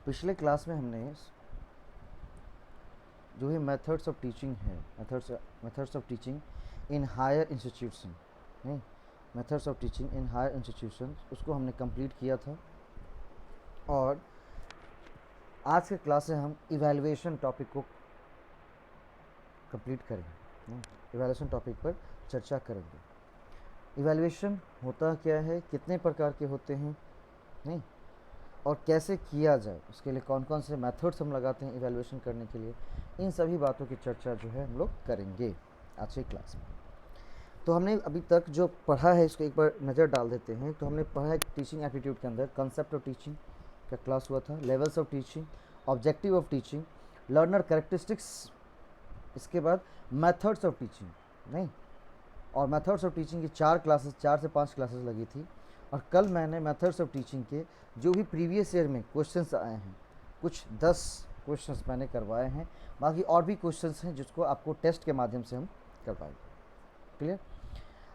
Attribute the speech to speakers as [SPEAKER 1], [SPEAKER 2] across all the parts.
[SPEAKER 1] पिछले क्लास में हमने जो है मेथड्स ऑफ टीचिंग है, methods of teaching in higher institution, नहीं, methods of teaching in higher institution, उसको हमने कंप्लीट किया था। और आज के क्लास से हम इवैल्यूएशन टॉपिक को कंप्लीट करेंगे, इवैल्यूएशन टॉपिक पर चर्चा करेंगे। इवैल्यूएशन होता क्या है, कितने प्रकार के होते हैं, नहीं, और कैसे किया जाए, उसके लिए कौन कौन से मेथड्स हम लगाते हैं इवैल्यूएशन करने के लिए, इन सभी बातों की चर्चा जो है हम लोग करेंगे आज की क्लास में। तो हमने अभी तक जो पढ़ा है इसको एक बार नज़र डाल देते हैं। तो हमने पढ़ा है टीचिंग एप्टीट्यूड के अंदर कंसेप्ट ऑफ टीचिंग का क्लास हुआ था, levels of teaching, objective of teaching, learner characteristics, इसके बाद मेथड्स ऑफ टीचिंग, नहीं, और मेथड्स ऑफ टीचिंग की 4 से 5 क्लासेस लगी थी। और कल मैंने मेथड्स ऑफ टीचिंग के जो भी प्रीवियस ईयर में क्वेश्चंस आए हैं, कुछ 10 क्वेश्चंस मैंने करवाए हैं, बाकी और भी क्वेश्चंस हैं जिसको आपको टेस्ट के माध्यम से हम करवाएंगे। क्लियर?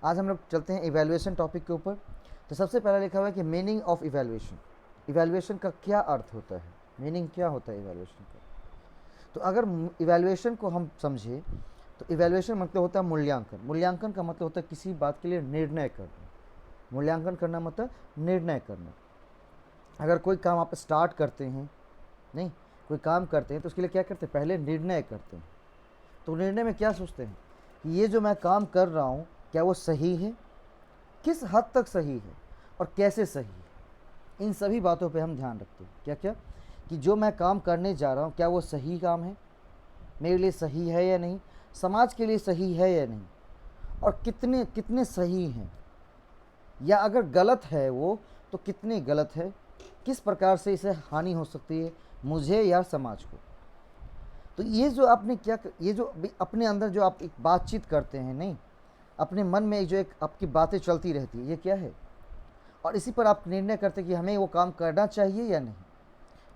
[SPEAKER 1] आज हम लोग चलते हैं इवैल्यूएशन टॉपिक के ऊपर। तो सबसे पहला लिखा हुआ है कि मीनिंग ऑफ इवैल्यूएशन, इवैल्यूएशन का क्या अर्थ होता है, मीनिंग क्या होता है इवैल्यूएशन का। तो अगर इवैल्यूएशन को हम समझे तो इवैल्यूएशन मतलब होता है मूल्यांकन। मूल्यांकन का मतलब होता है किसी बात के लिए निर्णय करना। मूल्यांकन करना मतलब निर्णय करना। अगर कोई काम आप स्टार्ट करते हैं, नहीं, कोई काम करते हैं तो उसके लिए क्या करते हैं, पहले निर्णय करते हैं। तो निर्णय में क्या सोचते हैं कि ये जो मैं काम कर रहा हूँ क्या वो सही है, किस हद तक सही है और कैसे सही है, इन सभी बातों पे हम ध्यान रखते हैं। क्या क्या कि जो मैं काम करने जा रहा हूँ क्या वो सही काम है, मेरे लिए सही है या नहीं, समाज के लिए सही है या नहीं, और कितने कितने सही हैं, या अगर गलत है वो तो कितने गलत है, किस प्रकार से इसे हानि हो सकती है मुझे या समाज को। तो ये जो आपने क्या, ये जो अपने अंदर जो आप एक बातचीत करते हैं, नहीं, अपने मन में जो एक आपकी बातें चलती रहती है, ये क्या है, और इसी पर आप निर्णय करते हैं कि हमें वो काम करना चाहिए या नहीं।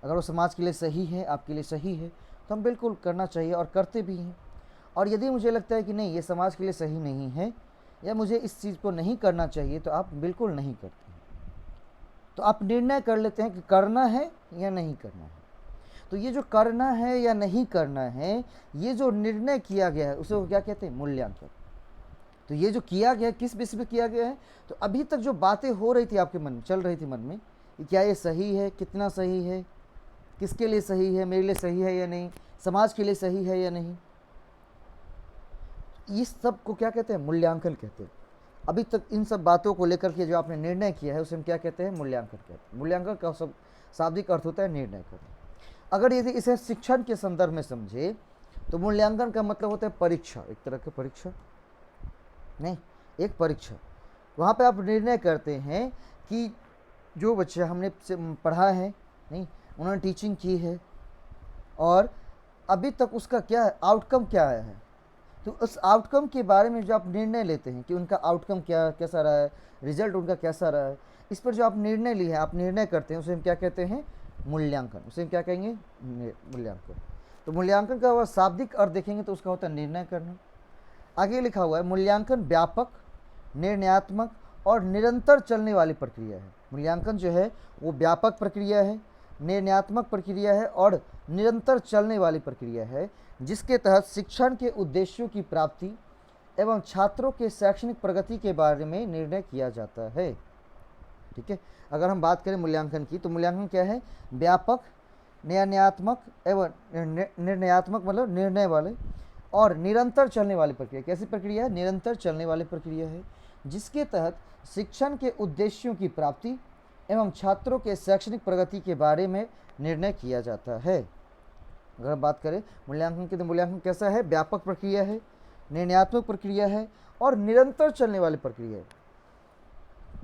[SPEAKER 1] अगर वो समाज के लिए सही है, आपके लिए सही है, तो हम बिल्कुल करना चाहिए और करते भी हैं। और यदि मुझे लगता है कि नहीं ये समाज के लिए सही नहीं है या मुझे इस चीज़ को नहीं करना चाहिए, तो आप बिल्कुल नहीं करते हैं। तो आप निर्णय कर लेते हैं कि करना है या नहीं करना है। तो ये जो करना है या नहीं करना है, ये जो निर्णय किया गया है उसे वो क्या कहते हैं, मूल्यांकन। तो ये जो किया गया है किस बेसिस पे किया गया है, तो अभी तक जो बातें हो रही थी आपके मन में, चल रही थी मन में, कि क्या ये सही है, कितना सही है, किसके लिए सही है, मेरे लिए सही है या नहीं, समाज के लिए सही है या नहीं, इस सब को क्या कहते हैं, मूल्यांकन कहते हैं। अभी तक इन सब बातों को लेकर के जो आपने निर्णय किया है उसे हम क्या कहते हैं, मूल्यांकन कहते हैं। मूल्यांकन का सब शाब्दिक अर्थ होता है निर्णय करना। अगर यदि इसे शिक्षण के संदर्भ में समझे तो मूल्यांकन का मतलब होता है परीक्षा, एक तरह की परीक्षा, नहीं, एक परीक्षा। वहाँ पे आप निर्णय करते हैं कि जो बच्चा हमने पढ़ा है, नहीं, उन्होंने टीचिंग की है और अभी तक उसका क्या है, आउटकम क्या आया है। तो उस आउटकम के बारे में जो आप निर्णय लेते हैं कि उनका आउटकम क्या कैसा रहा है, रिजल्ट उनका कैसा रहा है, इस पर जो आप निर्णय लिए हैं, आप निर्णय करते हैं, उसे हम क्या कहते हैं, मूल्यांकन। उसे हम क्या कहेंगे, मूल्यांकन। तो मूल्यांकन का वह शाब्दिक अर्थ देखेंगे तो उसका होता है निर्णय करना। आगे लिखा हुआ है मूल्यांकन व्यापक, निर्णयात्मक और निरंतर चलने वाली प्रक्रिया है। मूल्यांकन जो है वो व्यापक प्रक्रिया है, निर्णयात्मक प्रक्रिया है और निरंतर चलने वाली प्रक्रिया है, जिसके तहत शिक्षण के उद्देश्यों की प्राप्ति एवं छात्रों के शैक्षणिक प्रगति के बारे में निर्णय किया जाता है। ठीक है, अगर हम बात करें मूल्यांकन की तो मूल्यांकन क्या है, व्यापक, निर्णयात्मक एवं निर्णयात्मक मतलब निर्णय वाले, और निरंतर चलने वाली प्रक्रिया। कैसी प्रक्रिया है, निरंतर चलने वाली प्रक्रिया है, जिसके तहत शिक्षण के उद्देश्यों की प्राप्ति एवं छात्रों के शैक्षणिक प्रगति के बारे में निर्णय किया जाता है। अगर हम बात करें मूल्यांकन की तो मूल्यांकन कैसा है, व्यापक प्रक्रिया है, निर्णयात्मक प्रक्रिया है और निरंतर चलने वाली प्रक्रिया है,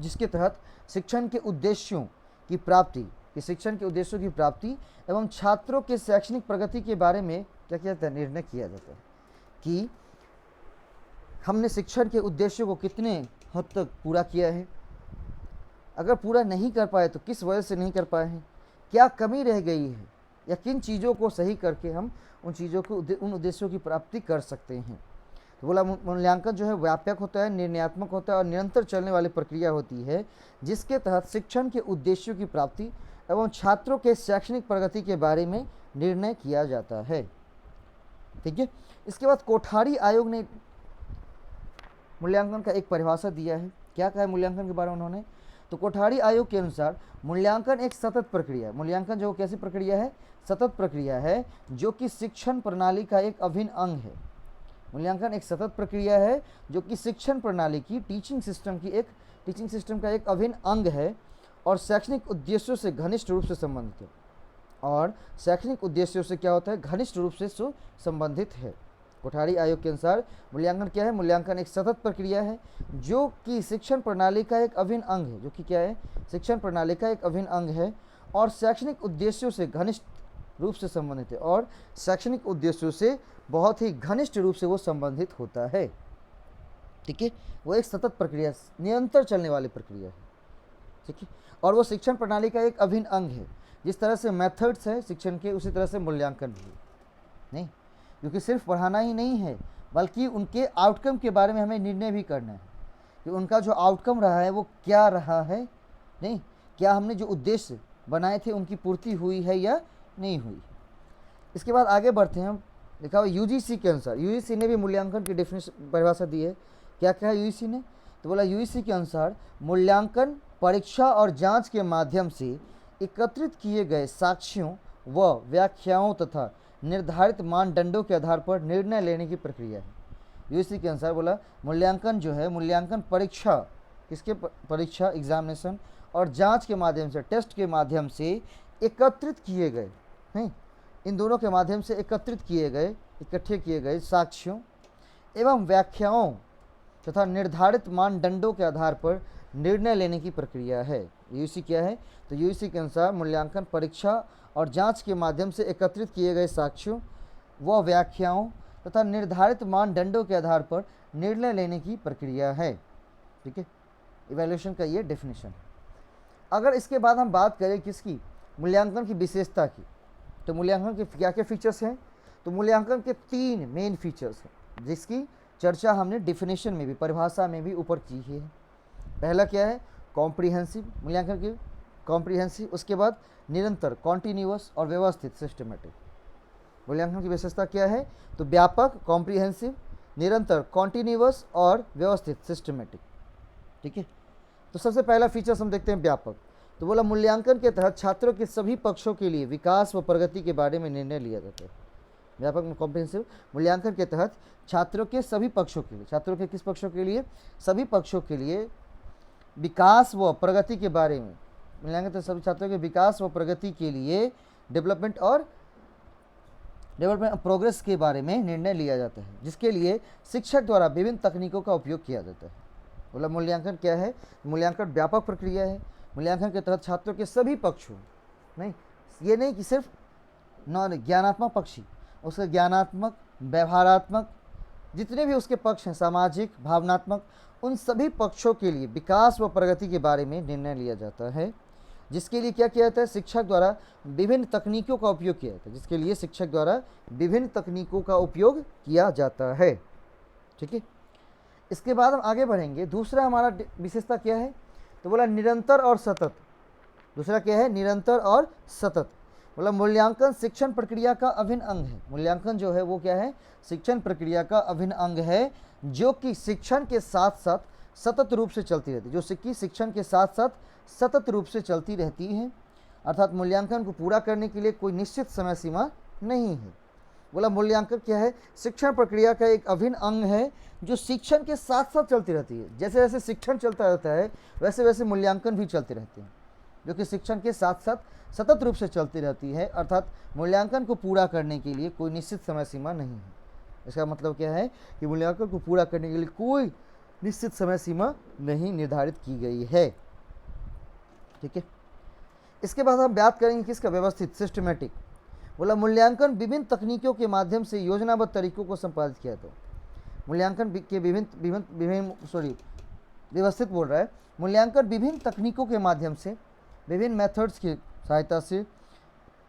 [SPEAKER 1] जिसके तहत शिक्षण के उद्देश्यों की प्राप्ति, शिक्षण के उद्देश्यों की प्राप्ति एवं छात्रों के शैक्षणिक प्रगति के बारे में क्या किया जाता है, निर्णय किया जाता है कि हमने शिक्षण के उद्देश्यों को कितने हद तक पूरा किया है, अगर पूरा नहीं कर पाए तो किस वजह से नहीं कर पाए हैं, क्या कमी रह गई है, या किन चीज़ों को सही करके हम उन चीज़ों को उन उद्देश्यों की प्राप्ति कर सकते हैं। तो बोला मूल्यांकन जो है व्यापक होता है, निर्णयात्मक होता है और निरंतर चलने वाली प्रक्रिया होती है, जिसके तहत शिक्षण के उद्देश्यों की प्राप्ति एवं छात्रों के शैक्षणिक प्रगति के बारे में निर्णय किया जाता है। ठीक है, इसके बाद कोठारी आयोग ने मूल्यांकन का एक परिभाषा दिया है। क्या कहा है मूल्यांकन के बारे में उन्होंने? तो कोठारी आयोग के अनुसार मूल्यांकन एक सतत प्रक्रिया है। मूल्यांकन जो कैसी प्रक्रिया है? सतत प्रक्रिया है, जो कि शिक्षण प्रणाली का एक अभिन्न अंग है। मूल्यांकन एक सतत प्रक्रिया है जो कि शिक्षण प्रणाली की टीचिंग सिस्टम का एक अभिन्न अंग है और शैक्षणिक उद्देश्यों से घनिष्ठ रूप से संबंधित है। और शैक्षणिक उद्देश्यों से क्या होता है? घनिष्ठ रूप से संबंधित है। कोठारी आयोग के अनुसार मूल्यांकन क्या है? मूल्यांकन एक सतत प्रक्रिया है जो कि शिक्षण प्रणाली का एक अभिन्न अंग है। जो कि क्या है? शिक्षण प्रणाली का एक अभिन्न अंग है और शैक्षणिक उद्देश्यों से घनिष्ठ रूप से संबंधित है। और शैक्षणिक उद्देश्यों से बहुत ही घनिष्ठ रूप से वो संबंधित होता है। ठीक है, वो एक सतत प्रक्रिया, निरंतर चलने वाली प्रक्रिया है। ठीक है, और वो शिक्षण प्रणाली का एक अभिन्न अंग है। जिस तरह से मेथड्स है शिक्षण के, उसी तरह से मूल्यांकन भी नहीं, क्योंकि सिर्फ पढ़ाना ही नहीं है बल्कि उनके आउटकम के बारे में हमें निर्णय भी करना है कि उनका जो आउटकम रहा है वो क्या रहा है। नहीं, क्या हमने जो उद्देश्य बनाए थे उनकी पूर्ति हुई है या नहीं हुई। इसके बाद आगे बढ़ते हैं हम। लिखा हुआ यूजीसी के अनुसार, यूजीसी ने भी मूल्यांकन की डेफिनेशन परिभाषा दी है। क्या कहा यूजीसी ने? तो बोला यूजीसी के अनुसार मूल्यांकन परीक्षा और जांच के माध्यम से एकत्रित किए गए साक्ष्यों व व्याख्याओं तथा निर्धारित मानदंडों के आधार पर निर्णय लेने की प्रक्रिया है। यूजीसी के अनुसार बोला मूल्यांकन जो है, मूल्यांकन परीक्षा, किसके परीक्षा, एग्जामिनेशन, और जांच के माध्यम से, टेस्ट के माध्यम से एकत्रित किए गए हैं, इन दोनों के माध्यम से एकत्रित किए गए, इकट्ठे किए गए साक्ष्यों एवं व्याख्याओं तथा निर्धारित मानदंडों के आधार पर निर्णय लेने की प्रक्रिया है। यूजीसी क्या है? तो यूजीसी के अनुसार मूल्यांकन परीक्षा और जांच के माध्यम से एकत्रित किए गए साक्ष्यों व व्याख्याओं तथा निर्धारित मानदंडों के आधार पर निर्णय लेने की प्रक्रिया है। ठीक है, इवैल्यूएशन का ये डेफिनेशन है। अगर इसके बाद हम बात करें किसकी? मूल्यांकन की विशेषता की, तो मूल्यांकन के क्या क्या फीचर्स हैं? तो मूल्यांकन के 3 मेन फीचर्स हैं जिसकी चर्चा हमने डेफिनेशन में भी, परिभाषा में भी ऊपर की है। पहला क्या है? कॉम्प्रिहेंसिव, मूल्यांकन की कॉम्प्रिहेंसिव। उसके बाद निरंतर, कॉन्टिन्यूअस और व्यवस्थित, सिस्टमेटिक। मूल्यांकन की विशेषता क्या है? तो व्यापक, कॉम्प्रिहेंसिव, निरंतर, कॉन्टिन्यूअस और व्यवस्थित, सिस्टमेटिक। ठीक है, तो सबसे पहला फीचर्स हम देखते हैं व्यापक। तो बोला मूल्यांकन के तहत छात्रों के सभी पक्षों के लिए विकास व प्रगति के बारे में निर्णय लिया जाता है। व्यापक में कॉम्प्रिहेंसिव, मूल्यांकन के तहत छात्रों के सभी पक्षों के लिए, छात्रों के किस पक्षों के लिए? सभी पक्षों के लिए विकास व प्रगति के बारे में, मूल्यांकन तो सभी छात्रों के विकास व प्रगति के लिए डेवलपमेंट प्रोग्रेस के बारे में निर्णय लिया जाता है, जिसके लिए शिक्षक द्वारा विभिन्न तकनीकों का उपयोग किया जाता है। बोला मूल्यांकन क्या है? मूल्यांकन व्यापक प्रक्रिया है। मूल्यांकन के तहत छात्रों के सभी पक्षों, नहीं, ये नहीं कि सिर्फ ज्ञानात्मक पक्ष ही, उसके ज्ञानात्मक, व्यवहारात्मक, जितने भी उसके पक्ष हैं, सामाजिक, भावनात्मक, उन सभी पक्षों के लिए विकास व प्रगति के बारे में निर्णय लिया जाता है, जिसके लिए क्या किया जाता है? शिक्षक द्वारा विभिन्न तकनीकों का उपयोग किया जाता है, जिसके लिए शिक्षक द्वारा विभिन्न तकनीकों का उपयोग किया जाता है। ठीक है, इसके बाद हम आगे बढ़ेंगे। दूसरा हमारा विशेषता क्या है? तो बोला निरंतर और सतत। दूसरा क्या है? निरंतर और सतत। बोला मूल्यांकन शिक्षण प्रक्रिया का अभिन्न अंग है। मूल्यांकन जो है वो क्या है? शिक्षण प्रक्रिया का अभिन्न अंग है, जो कि शिक्षण के साथ साथ सतत रूप से चलती रहती है, जो शिक्षण के साथ साथ सतत रूप से चलती रहती है। अर्थात मूल्यांकन को पूरा करने के लिए कोई निश्चित समय सीमा नहीं है। बोला मूल्यांकन क्या है? शिक्षण प्रक्रिया का एक अभिन्न अंग है जो शिक्षण के साथ साथ चलती रहती है। जैसे जैसे शिक्षण चलता रहता है वैसे वैसे मूल्यांकन भी चलते रहते हैं, जो कि शिक्षण के साथ साथ सतत रूप से चलती रहती है। अर्थात मूल्यांकन को पूरा करने के लिए कोई निश्चित समय सीमा नहीं है। इसका मतलब क्या है कि मूल्यांकन को पूरा करने के लिए कोई निश्चित समय सीमा नहीं निर्धारित की गई है। ठीक है, इसके बाद हम बात करेंगे किसका? व्यवस्थित, सिस्टमेटिक। बोला मूल्यांकन विभिन्न तकनीकों के माध्यम से योजनाबद्ध तरीकों को संपादित किया था। मूल्यांकन के व्यवस्थित बोल रहा है। मूल्यांकन विभिन्न तकनीकों के माध्यम से, विभिन्न मेथड्स की सहायता से,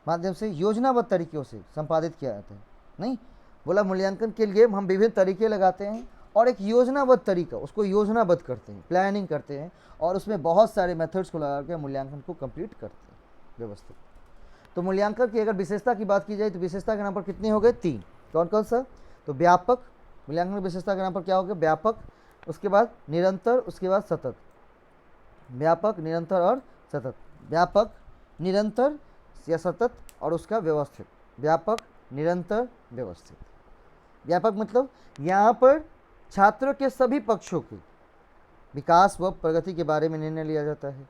[SPEAKER 1] माध्यम से योजनाबद्ध तरीकों से संपादित किया जाता है। नहीं, बोला मूल्यांकन के लिए हम विभिन्न तरीके लगाते हैं और एक योजनाबद्ध तरीका, उसको योजनाबद्ध करते हैं, प्लानिंग करते हैं और उसमें बहुत सारे मेथड्स को लगा कर मूल्यांकन को कंप्लीट करते हैं। व्यवस्थित। तो मूल्यांकन की अगर विशेषता की बात की जाए तो विशेषता के नाम पर कितने हो गए? 3। कौन कौन सा? तो व्यापक, मूल्यांकन की विशेषता के नाम पर क्या हो गया? व्यापक, उसके बाद निरंतर, उसके बाद सतत। व्यापक, निरंतर और सतत। व्यापक, निरंतर या सतत और उसका व्यवस्थित। व्यापक, निरंतर, व्यवस्थित। व्यापक मतलब यहाँ पर छात्रों के सभी पक्षों के विकास व प्रगति के बारे में निर्णय लिया जाता है,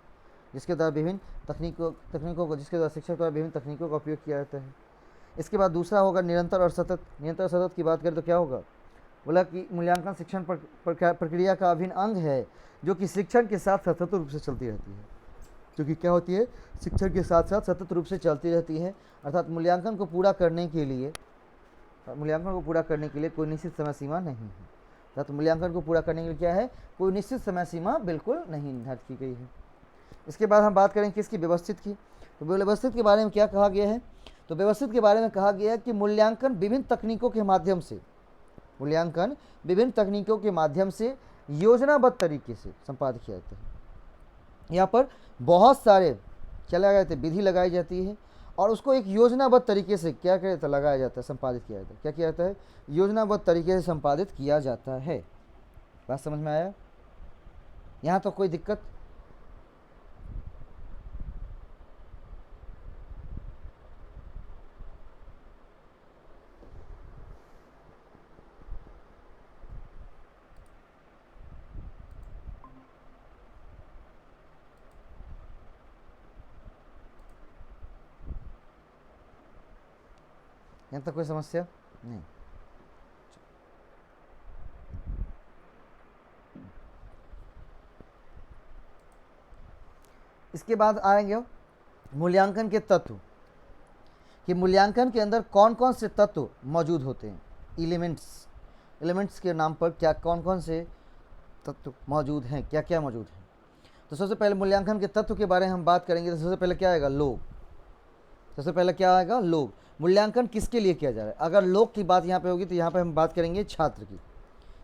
[SPEAKER 1] जिसके द्वारा विभिन्न तकनीकों को जिसके द्वारा शिक्षक द्वारा विभिन्न तकनीकों का उपयोग किया जाता है। इसके बाद दूसरा होगा निरंतर और सतत। निरंतर और सतत की बात करें तो क्या होगा? बोला कि मूल्यांकन शिक्षण प्रक्रिया का अभिन्न अंग है, जो कि शिक्षण के साथ सतत रूप से चलती रहती है। जो कि क्या होती है? शिक्षण के साथ साथ सतत रूप से चलती रहती है। अर्थात मूल्यांकन को पूरा करने के लिए कोई निश्चित समय सीमा नहीं है। अर्थात मूल्यांकन को पूरा करने के लिए क्या है? कोई निश्चित समय सीमा बिल्कुल नहीं निर्धारित की गई है। इसके बाद हम बात करें किसकी? व्यवस्थित की। तो व्यवस्थित के बारे में क्या कहा गया है? तो व्यवस्थित के बारे में कहा गया है कि मूल्यांकन विभिन्न तकनीकों के माध्यम से योजनाबद्ध तरीके से संपादित किया जाता है। यहाँ पर बहुत सारे क्या लगाए जाते हैं? विधि लगाई जाती है और उसको एक योजनाबद्ध तरीके से क्या किया जाता है? लगाया जाता है, संपादित किया जाता है। क्या किया जाता है? योजनाबद्ध तरीके से संपादित किया जाता है। बात समझ में आया? यहाँ तो कोई दिक्कत? यहाँ तक कोई समस्या नहीं? इसके बाद आएंगे मूल्यांकन के तत्व, कि मूल्यांकन के अंदर कौन कौन से तत्व मौजूद होते हैं। एलिमेंट्स के नाम पर क्या कौन कौन से तत्व मौजूद हैं, क्या क्या मौजूद हैं। तो सबसे पहले मूल्यांकन के तत्व के बारे में हम बात करेंगे। तो सबसे पहले क्या आएगा? लोग। सबसे पहले क्या आएगा? लोग। मूल्यांकन किसके लिए किया जा रहा है? अगर लोग की बात यहाँ पे होगी तो यहाँ पे हम बात करेंगे छात्र की,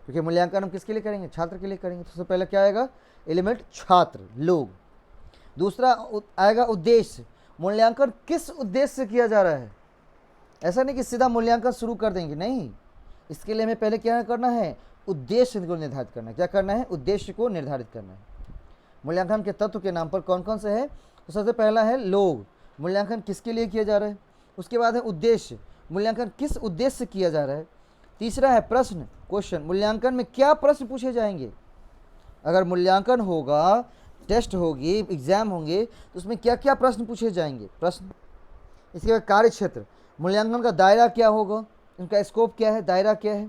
[SPEAKER 1] क्योंकि मूल्यांकन हम किसके लिए करेंगे? छात्र के लिए करेंगे। तो सबसे पहले क्या आएगा? एलिमेंट छात्र, लोग। दूसरा आएगा उद्देश्य। मूल्यांकन किस उद्देश्य से किया जा रहा है? ऐसा नहीं कि सीधा मूल्यांकन शुरू कर देंगे, नहीं। इसके लिए हमें पहले क्या करना है? उद्देश्य को निर्धारित करना है। क्या करना है? उद्देश्य को निर्धारित करना है। मूल्यांकन के तत्व के नाम पर कौन कौन से हैं? तो सबसे पहला है लोग, मूल्यांकन किसके लिए किया जा रहा है। उसके बाद है उद्देश्य, मूल्यांकन किस उद्देश्य से किया जा रहा है। तीसरा है प्रश्न, क्वेश्चन, मूल्यांकन में क्या प्रश्न पूछे जाएंगे। अगर मूल्यांकन होगा, टेस्ट होगी, एग्जाम होंगे, तो उसमें क्या क्या प्रश्न पूछे जाएंगे, प्रश्न। इसके बाद कार्य क्षेत्र, मूल्यांकन का दायरा क्या होगा, उनका स्कोप क्या है, दायरा क्या है।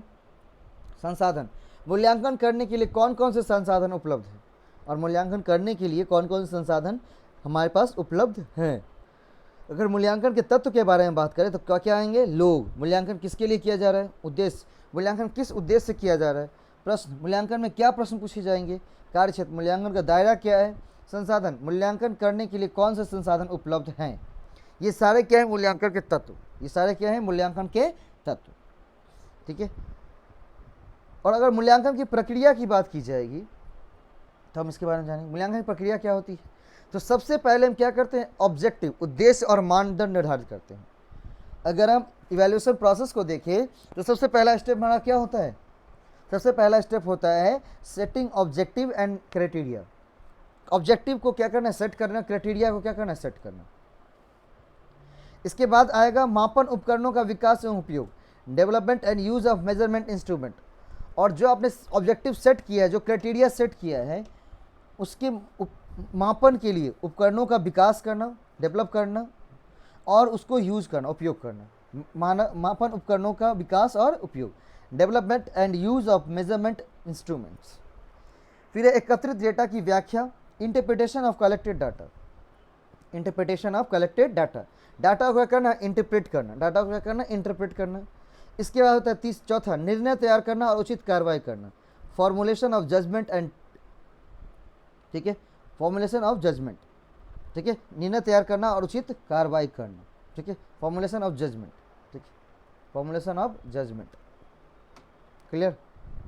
[SPEAKER 1] संसाधन, मूल्यांकन करने के लिए कौन कौन से संसाधन उपलब्ध हैं और मूल्यांकन करने के लिए कौन कौन से संसाधन हमारे पास उपलब्ध हैं। अगर मूल्यांकन के तत्व के बारे में बात करें तो क्या क्या आएंगे? लोग, मूल्यांकन किसके लिए किया जा रहा है। उद्देश्य, मूल्यांकन किस उद्देश्य से किया जा रहा है। प्रश्न, मूल्यांकन में क्या प्रश्न पूछे जाएंगे। कार्य क्षेत्र, मूल्यांकन का दायरा क्या है। संसाधन, मूल्यांकन करने के लिए कौन से संसाधन उपलब्ध हैं। ये सारे क्या है? मूल्यांकन के तत्व। ये सारे क्या है? मूल्यांकन के तत्व। ठीक है। और अगर मूल्यांकन की प्रक्रिया की बात की जाएगी तो हम इसके बारे में जानेंगे। मूल्यांकन की प्रक्रिया क्या होती है? तो सबसे पहले हम क्या करते हैं? ऑब्जेक्टिव, उद्देश्य और मानदंड निर्धारित करते हैं। अगर हम इवैल्यूएशन प्रोसेस को देखें तो सबसे पहला स्टेप हमारा क्या होता है? सबसे पहला स्टेप होता है setting objective and criteria. Objective को क्या करना है? सेट करना। क्राइटेरिया को क्या करना है? सेट करना। इसके बाद आएगा मापन उपकरणों का विकास एवं उपयोग, development and use of measurement instrument. और जो आपने ऑब्जेक्टिव सेट किया है, जो क्राइटेरिया सेट किया है, उसके मापन के लिए उपकरणों का विकास करना, डेवलप करना और उसको यूज करना, उपयोग करना। मापन उपकरणों का विकास और उपयोग, development and use of measurement instruments. फिर एकत्रित डेटा की व्याख्या, interpretation of collected data. Interpretation of collected data, data को क्या करना? इंटरप्रेट करना। डाटा को क्या करना? इंटरप्रेट करना। इसके बाद होता है चौथा, निर्णय तैयार करना और उचित कार्रवाई करना, फॉर्मुलेशन ऑफ जजमेंट एंड, ठीक है, फॉर्मुलेशन ऑफ जजमेंट, ठीक है, निर्णय तैयार करना और उचित कार्रवाई करना, ठीक है, फॉर्मुलेशन ऑफ जजमेंट, ठीक है, फॉर्मुलेशन ऑफ जजमेंट। क्लियर?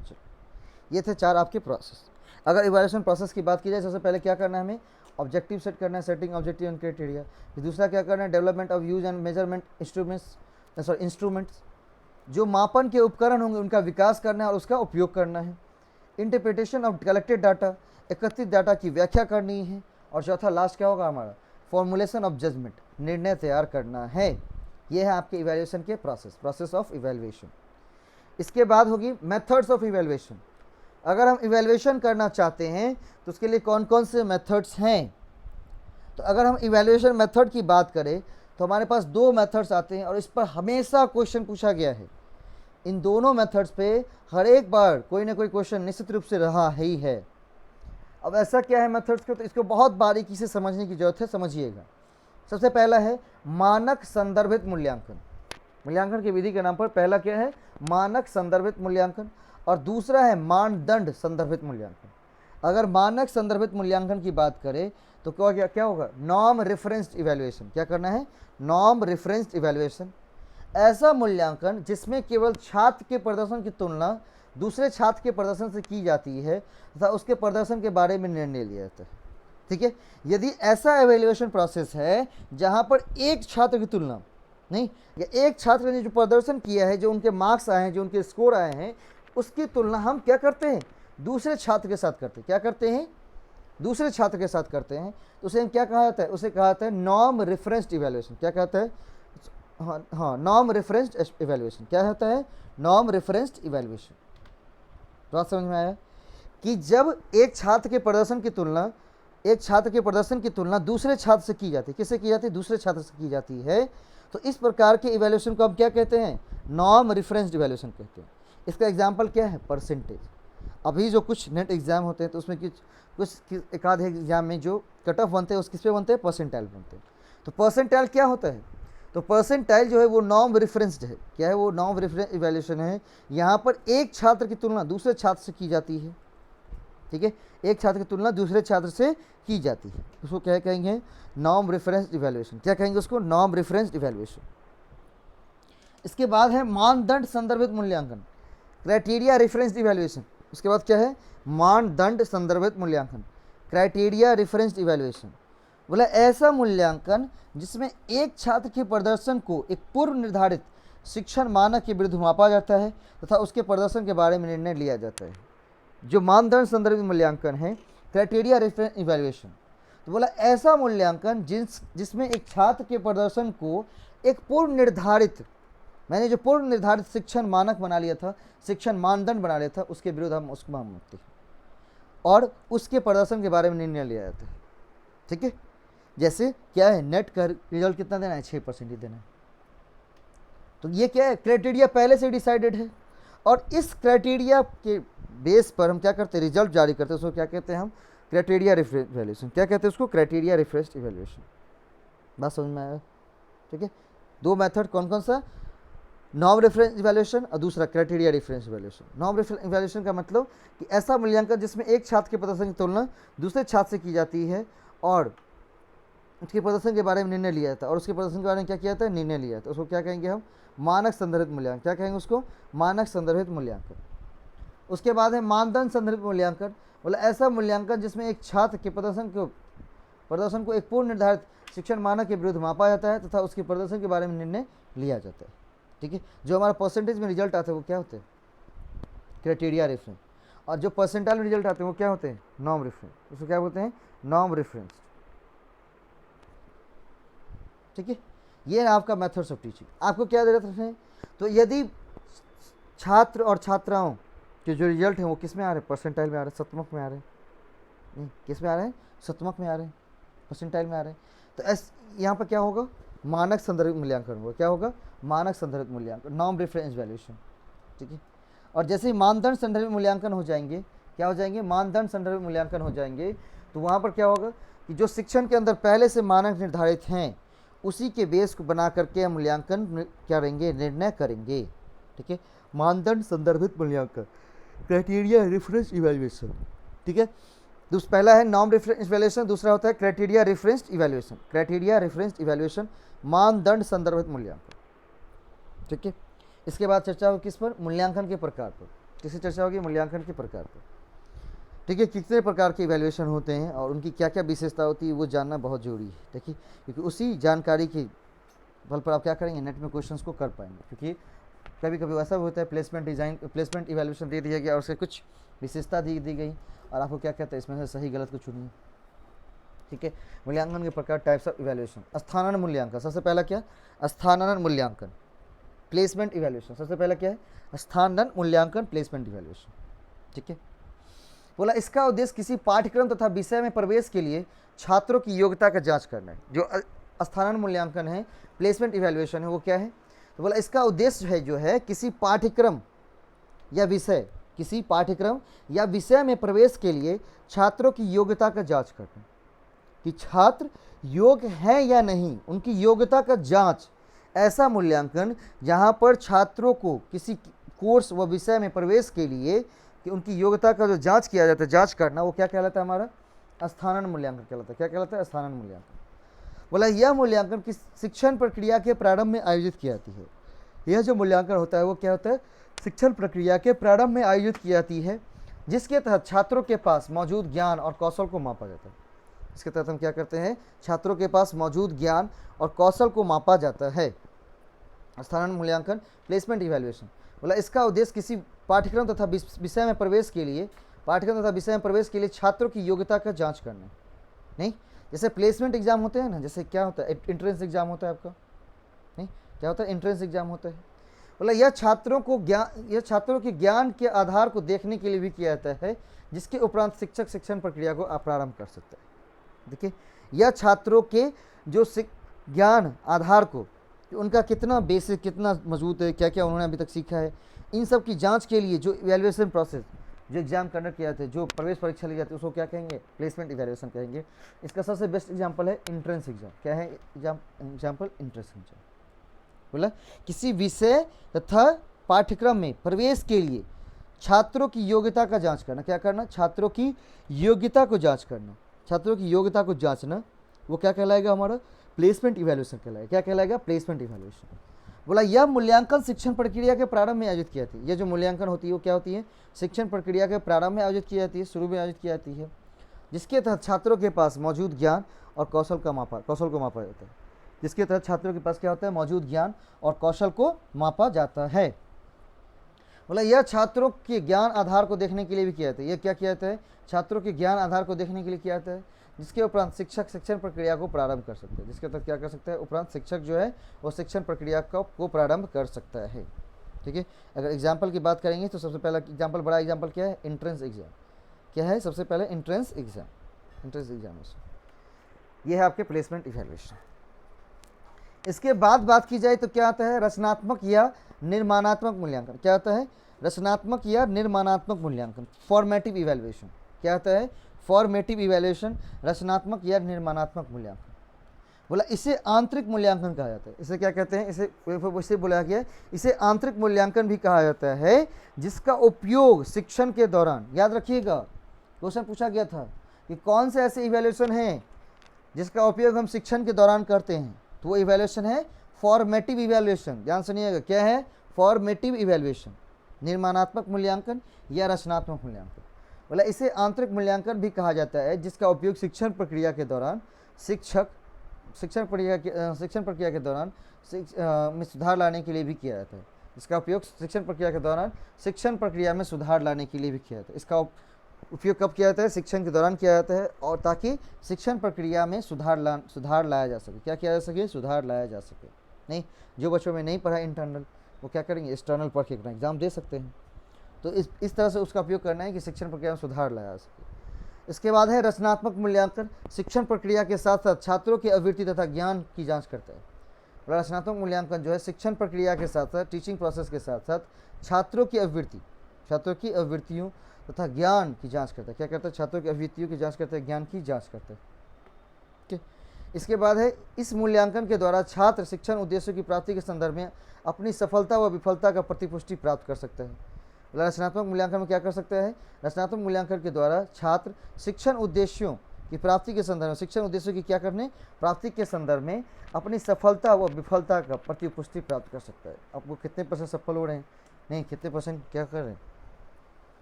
[SPEAKER 1] चलो, ये थे 4 आपके प्रोसेस। अगर इवैल्यूएशन प्रोसेस की बात की जाए, सबसे पहले क्या करना है हमें? ऑब्जेक्टिव सेट करना है, सेटिंग ऑब्जेक्टिव एंड क्राइटेरिया। दूसरा क्या करना है, development of use and measurement instruments, जो मापन के उपकरण होंगे उनका विकास करना है और उसका उपयोग करना है। इंटरप्रिटेशन ऑफ कलेक्टेड डाटा, एकत्रित डाटा की व्याख्या करनी है। और चौथा लास्ट क्या होगा हमारा, फॉर्मुलेशन ऑफ जजमेंट, निर्णय तैयार करना है। ये है आपके इवैल्यूएशन के प्रोसेस ऑफ इवैल्यूएशन। इसके बाद होगी मेथड्स ऑफ इवैल्यूएशन। अगर हम इवैल्यूएशन करना चाहते हैं तो उसके लिए कौन कौन से मेथड्स हैं। तो अगर हम इवैल्यूएशन मेथड की बात करें तो हमारे पास दो मेथड्स आते हैं और इस पर हमेशा क्वेश्चन पूछा गया है। इन दोनों मेथड्स पे हर एक बार कोई ना कोई क्वेश्चन निश्चित रूप से रहा ही है। अब ऐसा क्या है मेथड्स को, तो इसको बहुत बारीकी से समझने की जरूरत है, समझिएगा। सबसे पहला है मानक संदर्भित मूल्यांकन। मूल्यांकन की विधि के नाम पर पहला क्या है, मानक संदर्भित मूल्यांकन, और दूसरा है मानदंड संदर्भित मूल्यांकन। अगर मानक संदर्भित मूल्यांकन की बात करें तो क्या होगा, नॉर्म रेफरेंस्ड इवैल्यूएशन। क्या करना है, नॉर्म रेफरेंस्ड इवैल्यूएशन। ऐसा मूल्यांकन जिसमें केवल छात्र के प्रदर्शन की तुलना दूसरे छात्र के प्रदर्शन से की जाती है तथा उसके प्रदर्शन के बारे में निर्णय लिया जाता है। ठीक है, यदि ऐसा एवेल्युएशन प्रोसेस है जहां पर एक छात्र की तुलना नहीं, या एक छात्र ने जो प्रदर्शन किया है, जो उनके मार्क्स आए हैं, जो उनके स्कोर आए हैं, उसकी तुलना हम क्या करते हैं, दूसरे छात्र के साथ करते हैं। क्या करते हैं, दूसरे छात्र के साथ करते हैं। तो उसे क्या कहा जाता है, उसे कहा जाता है नॉर्म रेफरेंस्ड इवैल्यूएशन। क्या कहता है, हाँ नॉर्म रेफरेंस्ड इवैल्यूएशन। क्या होता है, नॉर्म रेफरेंस्ड इवैल्यूएशन। बात समझ में आया कि जब एक छात्र के प्रदर्शन की तुलना दूसरे छात्र से की जाती है, किससे की जाती है, दूसरे छात्र से की जाती है, तो इस प्रकार के इवैल्यूएशन को हम क्या कहते हैं, नॉर्म रेफरेंस्ड इवैल्यूएशन कहते हैं। इसका एग्जांपल क्या है, परसेंटेज। अभी जो कुछ नेट एग्जाम होते हैं तो उसमें कुछ एक आध एग्जाम में जो कट ऑफ बनते हैं उस किस पे बनते हैं, परसेंटाइल बनते हैं। तो परसेंटाइल क्या होता है, तो परसेंटाइल जो है वो नॉर्म रेफरेंस्ड है। क्या है वो, नॉर्म रेफरेंस इवैल्यूएशन है। यहाँ पर एक छात्र की तुलना दूसरे छात्र से की जाती है। ठीक है, एक छात्र की तुलना दूसरे छात्र से की जाती है, उसको क्या कहेंगे, नॉर्म रेफरेंस इवैल्यूएशन। क्या कहेंगे उसको, नॉर्म रेफरेंस इवैल्यूएशन। इसके बाद है मानदंड संदर्भित मूल्यांकन, क्राइटेरिया रेफरेंस इवैल्यूएशन। उसके बाद क्या है, मानदंड संदर्भित मूल्यांकन, क्राइटेरिया रेफरेंस इवैल्यूएशन। बोला ऐसा मूल्यांकन जिसमें एक छात्र के प्रदर्शन को एक पूर्व निर्धारित शिक्षण मानक के विरुद्ध मापा जाता है तथा उसके प्रदर्शन के बारे में निर्णय लिया जाता है। जो मानदंड संदर्भित मूल्यांकन है, क्राइटेरिया रेफरेंस इवैल्यूएशन, तो बोला ऐसा मूल्यांकन जिसमें एक छात्र के प्रदर्शन को एक पूर्व निर्धारित, मैंने जो पूर्व निर्धारित शिक्षण मानक बना लिया था, शिक्षण मानदंड बना लिया था, उसके विरुद्ध हम उसको मानते हैं और उसके प्रदर्शन के बारे में निर्णय लिया जाता है। ठीक है, जैसे क्या है, नेट का रिजल्ट कितना देना है, 6% ही देना है। तो ये क्या है, क्राइटेरिया पहले से डिसाइडेड है और इस क्राइटेरिया के बेस पर हम क्या करते हैं, रिजल्ट जारी करते हैं। उसको क्या कहते हैं हम, क्राइटेरिया रेफरेंस इवैल्यूएशन। क्या कहते हैं उसको, क्राइटेरिया रेफरेंस इवैल्यूएशन। बात समझ में आया। ठीक है, दो मेथड कौन कौन सा, नॉर्म रेफरेंस इवैल्यूएशन और दूसरा criteria reference evaluation. Norm reference evaluation का मतलब कि ऐसा मूल्यांकन जिसमें एक छात्र के प्रदर्शन की तुलना दूसरे छात्र से की जाती है और उसके प्रदर्शन के बारे में निर्णय लिया जाता है और उसके प्रदर्शन के बारे में क्या किया जाता है, निर्णय लिया जाता है। उसको क्या कहेंगे हम, मानक संदर्भित मूल्यांकन। क्या कहेंगे उसको, मानक संदर्भित मूल्यांकन। उसके बाद है मानदंड संदर्भित मूल्यांकन। बोला ऐसा मूल्यांकन जिसमें एक छात्र के प्रदर्शन को एक पूर्व निर्धारित शिक्षण मानक के विरुद्ध मापा जाता है तथा उसके प्रदर्शन के बारे में निर्णय लिया जाता है। ठीक है, जो हमारा परसेंटेज में रिजल्ट आते हैं वो क्या होते हैं, क्राइटेरिया रेफरेंस, और जो परसेंटाइल में रिजल्ट आते हैं वो क्या होते हैं, नॉर्म रेफरेंस। उसको क्या बोलते हैं, नॉर्म रेफरेंस। ठीक है, ये है आपका मेथड्स ऑफ टीचिंग। आपको क्या जरूरत है, तो यदि छात्र और छात्राओं के जो रिजल्ट हैं वो किस में आ रहे हैं, परसेंटाइल में आ रहे हैं, शतमक में आ रहे हैं, नहीं किस में आ रहे हैं, शतमक में आ रहे हैं, परसेंटाइल में आ रहे हैं, तो यहाँ पर क्या होगा, मानक संदर्भित मूल्यांकन होगा। क्या होगा, मानक संदर्भित मूल्यांकन, नॉर्म रेफरेंस इवैल्यूएशन। ठीक है, और जैसे ही मानदंड संदर्भित मूल्यांकन हो जाएंगे, क्या हो जाएंगे, मानदंड संदर्भित मूल्यांकन हो जाएंगे, तो वहाँ पर क्या होगा कि जो शिक्षण के अंदर पहले से मानक निर्धारित हैं उसी के बेस को बना करके हम मूल्यांकन क्या करेंगे, निर्णय करेंगे। ठीक है, मानदंड संदर्भित मूल्यांकन, क्राइटेरिया रेफरेंस इवैल्यूएशन। ठीक है, पहला है नॉर्म रेफरेंस इवैल्यूएशन, दूसरा होता है criteria reference evaluation. Criteria reference evaluation, मानदंड संदर्भित मूल्यांकन। ठीक है, इसके बाद चर्चा होगी किस पर, मूल्यांकन के प्रकार पर। किससे चर्चा होगी, मूल्यांकन के प्रकार पर। ठीक है, कितने प्रकार के इवैल्यूएशन होते हैं और उनकी क्या क्या विशेषता होती है वो जानना बहुत ज़रूरी है। देखिए, क्योंकि उसी जानकारी के बल पर आप क्या करेंगे, नेट में क्वेश्चंस को कर पाएंगे। क्योंकि कभी कभी ऐसा भी होता है प्लेसमेंट डिज़ाइन, प्लेसमेंट इवैल्यूएशन दे दिया गया और उसके कुछ विशेषता दी गई और आपको क्या कहते हैं इसमें से सही गलत को चुनिए। ठीक है, मूल्यांकन के प्रकार, टाइप्स ऑफ इवैल्यूएशन। स्थानांतरण मूल्यांकन, सबसे पहला क्या, स्थानांतरण मूल्यांकन। प्लेसमेंट इवैल्यूएशन, सबसे पहला क्या है, स्थानांतरण मूल्यांकन, प्लेसमेंट इवैल्यूएशन। ठीक है, बोला इसका उद्देश्य किसी पाठ्यक्रम तथा विषय में प्रवेश के लिए छात्रों की योग्यता का जांच करना है। जो स्थानांतरण मूल्यांकन है, प्लेसमेंट इवैल्यूएशन है, वो क्या है, तो बोला इसका उद्देश्य है जो है किसी पाठ्यक्रम या विषय, किसी पाठ्यक्रम या विषय में प्रवेश के लिए छात्रों की योग्यता का जांच करना, कि छात्र योग्य है या नहीं, उनकी योग्यता का जांच। ऐसा मूल्यांकन जहां पर छात्रों को किसी कोर्स व विषय में प्रवेश के लिए कि उनकी योग्यता का जो जांच किया जाता है, जांच करना, वो क्या कहलाता है, हमारा स्थानांतरण मूल्यांकन कहलाता है। क्या कहलाता है, स्थानांतरण मूल्यांकन। बोला यह मूल्यांकन किस शिक्षण प्रक्रिया के प्रारंभ में आयोजित की जाती है। यह जो मूल्यांकन होता है वो क्या होता है, शिक्षण प्रक्रिया के प्रारंभ में आयोजित की जाती है, जिसके तहत छात्रों के पास मौजूद ज्ञान और कौशल को मापा जाता है। इसके तहत हम क्या करते हैं, छात्रों के पास मौजूद ज्ञान और कौशल को मापा जाता है। स्थानांतरण मूल्यांकन, प्लेसमेंट इवैल्यूएशन। बोला इसका उद्देश्य किसी पाठ्यक्रम तथा विषय में प्रवेश के लिए, पाठ्यक्रम तथा विषय में प्रवेश के लिए छात्रों की योग्यता का जांच करना। नहीं, जैसे प्लेसमेंट एग्जाम होते हैं ना, जैसे क्या होता है, एंट्रेंस एग्जाम होता है आपका, नहीं क्या होता है, एंट्रेंस एग्जाम होता है। बोला यह छात्रों को ज्ञान, यह छात्रों के ज्ञान के आधार को देखने के लिए भी किया जाता है, जिसके उपरांत शिक्षक शिक्षण प्रक्रिया को प्रारंभ कर सकता है। देखिए, यह छात्रों के जो ज्ञान आधार को, उनका कितना बेसिक, कितना मजबूत है, क्या क्या उन्होंने अभी तक सीखा है, इन सब की जांच के लिए जो इवैल्यूएशन प्रोसेस, जो एग्जाम कंडक्ट किया जाता है, जो प्रवेश परीक्षा ली जाती है, उसको क्या कहेंगे, प्लेसमेंट इवैल्यूएशन कहेंगे। इसका सबसे बेस्ट एग्जांपल है एंट्रेंस एग्जाम। क्या है एग्जाम्पल, एंट्रेंस एग्जाम। बोला किसी विषय तथा पाठ्यक्रम में प्रवेश के लिए छात्रों की योग्यता का जांच करना। क्या करना, छात्रों की योग्यता को जांच करना, छात्रों की योग्यता को जांचना, वो क्या कहलाएगा, हमारा प्लेसमेंट इवैल्यूएशन कहलाएगा। क्या कहलाएगा, प्लेसमेंट इवैल्यूएशन। बोला यह मूल्यांकन शिक्षण प्रक्रिया के प्रारंभ में आयोजित की जाती है। यह जो मूल्यांकन होती है वो क्या होती है, शिक्षण प्रक्रिया के प्रारंभ में आयोजित की जाती है, शुरू में आयोजित की जाती है, जिसके तहत छात्रों के पास मौजूद ज्ञान और कौशल को मापा जाता है। जिसके तहत छात्रों के पास क्या होता है, मौजूद ज्ञान और कौशल को मापा जाता है। बोला यह छात्रों के ज्ञान आधार को देखने के लिए भी किया जाता है। यह क्या किया जाता है, छात्रों के ज्ञान आधार को देखने के लिए किया जाता है, जिसके उपरांत शिक्षक शिक्षण प्रक्रिया को प्रारंभ कर सकते हैं। जिसके तहत क्या कर सकता है, उपरांत शिक्षक जो है वो शिक्षण प्रक्रिया को प्रारंभ कर सकता है। ठीक है, अगर एग्जाम्पल की बात करेंगे तो सबसे पहला एग्जाम्पल, बड़ा एग्जाम्पल क्या है, एंट्रेंस एग्जाम। क्या है, सबसे पहले एंट्रेंस एग्जाम, एंट्रेंस एग्जामिनेशन। ये है आपके प्लेसमेंट इवैल्यूएशन। इसके बाद बात की जाए तो क्या आता है, रचनात्मक या निर्माणात्मक मूल्यांकन। क्या आता है, रचनात्मक या निर्माणात्मक मूल्यांकन, फॉर्मेटिव इवैल्यूएशन। क्या आता है, फॉर्मेटिव इवैल्यूएशन, रचनात्मक या निर्माणात्मक मूल्यांकन। बोला इसे आंतरिक मूल्यांकन कहा जाता है। इसे क्या कहते हैं, इसे बोला गया, इसे आंतरिक मूल्यांकन भी कहा जाता है, जिसका उपयोग शिक्षण के दौरान, याद रखिएगा क्वेश्चन पूछा गया था कि कौन से ऐसे इवैल्यूएशन हैं जिसका उपयोग हम शिक्षण के दौरान करते हैं, तो वो इवैल्यूएशन है फॉर्मेटिव इवैल्यूएशन। ध्यान सुनिएगा, क्या है, फॉर्मेटिव इवैल्यूएशन, निर्माणात्मक मूल्यांकन या रचनात्मक मूल्यांकन। बोला इसे आंतरिक मूल्यांकन भी कहा जाता है, जिसका उपयोग शिक्षण प्रक्रिया के दौरान शिक्षण प्रक्रिया के दौरान में सुधार लाने के लिए भी किया जाता है। इसका उपयोग शिक्षण प्रक्रिया के दौरान शिक्षण प्रक्रिया में सुधार लाने के लिए भी किया जाता है। इसका उपयोग कब किया जाता है, शिक्षण के दौरान किया जाता है, और ताकि शिक्षण प्रक्रिया में सुधार लाया जा सके। क्या किया जा सके, सुधार लाया जा सके। नहीं, जो बच्चों में नहीं पढ़ा इंटरनल, वो क्या करेंगे, एक्सटर्नल पढ़ के अपना एग्जाम दे सकते हैं। तो इस तरह से उसका उपयोग करना है कि शिक्षण प्रक्रिया में सुधार लाया जा सके। इसके बाद है रचनात्मक मूल्यांकन, शिक्षण प्रक्रिया के साथ साथ छात्रों की अभिवृत्ति तथा ज्ञान की जांच करता है। रचनात्मक मूल्यांकन जो है शिक्षण प्रक्रिया के साथ साथ, टीचिंग प्रोसेस के साथ साथ छात्रों की अभिवृत्तियों तथा ज्ञान की जांच करता है। क्या करता है, छात्रों की अभिवृत्तियों की जांच करता है, ज्ञान की जांच करता है। ठीक, इसके बाद है इस मूल्यांकन के द्वारा छात्र शिक्षण उद्देश्यों की प्राप्ति के संदर्भ में अपनी सफलता व विफलता का प्रतिपुष्टि प्राप्त कर सकता है। रचनात्मक मूल्यांकन में क्या कर सकता है, रचनात्मक मूल्यांकन के द्वारा छात्र शिक्षण उद्देश्यों की प्राप्ति के संदर्भ में, शिक्षण उद्देश्यों की क्या करने, प्राप्ति के संदर्भ में अपनी सफलता व विफलता का प्रतिपुष्टि प्राप्त कर सकता है। आपको कितने % सफल हो रहे हैं, नहीं कितने % क्या कर रहे हैं,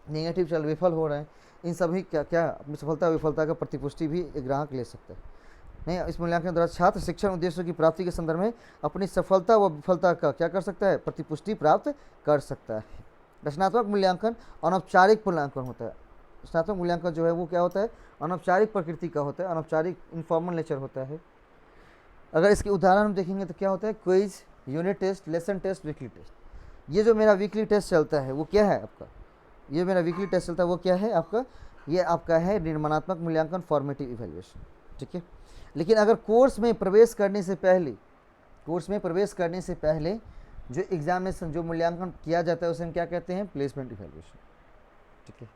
[SPEAKER 1] नेगेटिव चल विफल हो रहे हैं, इन सभी क्या क्या अपनी सफलता विफलता का प्रतिपुष्टि भी एक ग्राहक ले सकता है। नहीं, इस मूल्यांकन द्वारा छात्र शिक्षण उद्देश्यों की प्राप्ति के संदर्भ में अपनी सफलता व विफलता का क्या कर सकता है, प्रतिपुष्टि प्राप्त कर सकता है। रचनात्मक मूल्यांकन अनौपचारिक मूल्यांकन होता है। रचनात्मक मूल्यांकन जो है वो क्या होता है, अनौपचारिक प्रकृति का होता है, अनौपचारिक इनफॉर्मल नेचर होता है। अगर इसके उदाहरण हम देखेंगे तो क्या होता है, quiz, unit test, lesson test, weekly test. ये जो मेरा वीकली टेस्ट चलता है वो क्या है आपका, ये मेरा वीकली टेस्ट चलता है वो क्या है आपका, ये आपका है निर्माणात्मक मूल्यांकन, फॉर्मेटिव इवैल्यूएशन। ठीक है, लेकिन अगर कोर्स में प्रवेश करने से पहले, कोर्स में प्रवेश करने से पहले जो एग्जामिनेशन जो मूल्यांकन किया जाता है उसे हम क्या कहते हैं, प्लेसमेंट इवैल्यूएशन। ठीक है,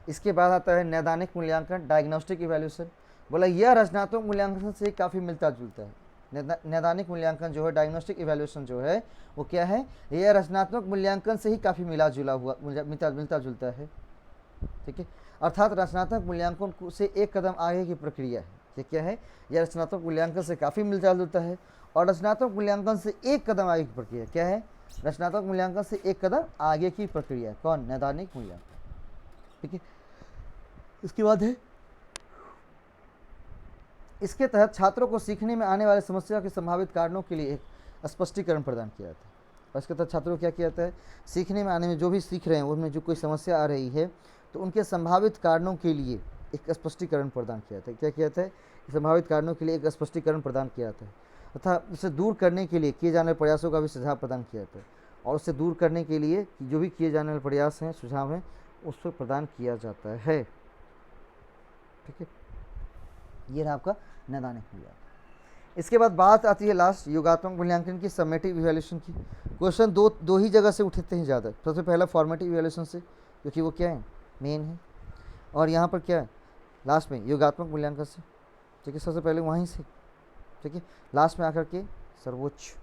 [SPEAKER 1] इसके बाद आता है नैदानिक मूल्यांकन, डायग्नोस्टिक इवैल्यूएशन। बोला यह रचनात्मक मूल्यांकन से काफ़ी मिलता जुलता है। नैदानिक मूल्यांकन जो है, डायग्नोस्टिक इवैल्यूएशन जो है वो क्या है, यह रचनात्मक मूल्यांकन से ही काफ़ी मिलता जुलता है। ठीक है, अर्थात रचनात्मक मूल्यांकन से एक कदम आगे की प्रक्रिया है। ये क्या है, यह रचनात्मक मूल्यांकन से काफ़ी मिलता जुलता है और रचनात्मक मूल्यांकन से एक कदम आगे की प्रक्रिया क्या है, रचनात्मक मूल्यांकन से एक कदम आगे की प्रक्रिया कौन, नैदानिक मूल्यांकन। ठीक है, इसके बाद है, इसके तहत छात्रों को सीखने में आने वाले समस्या के संभावित कारणों के लिए एक स्पष्टीकरण प्रदान किया जाता है। और इसके तहत छात्रों को क्या किया जाता है, सीखने में आने में जो भी सीख रहे हैं उनमें जो कोई समस्या आ रही है तो उनके संभावित कारणों के लिए एक स्पष्टीकरण प्रदान किया जाता है। क्या किया जाता है, संभावित कारणों के लिए एक स्पष्टीकरण प्रदान किया जाता है तथा उसे दूर करने के लिए किए जाने वाले प्रयासों का भी सुझाव प्रदान किया जाता है। और उसे दूर करने के लिए जो भी किए जाने वाले प्रयास हैं, सुझाव हैं, उसको प्रदान किया जाता है। ठीक है, ये रहा आपका नैदानिक मूल्यांकन। इसके बाद बात आती है लास्ट योगात्मक मूल्यांकन की, समेटिव इवैल्यूएशन की। क्वेश्चन दो ही जगह से उठते हैं ज़्यादा। सबसे पहला फॉर्मेटिव इवैल्यूएशन से, क्योंकि वो क्या है, मेन है, और यहाँ पर क्या है, लास्ट में योगात्मक मूल्यांकन से। ठीक है, सबसे पहले वहीं से, ठीक है, लास्ट में आकर के सर्वोच्च,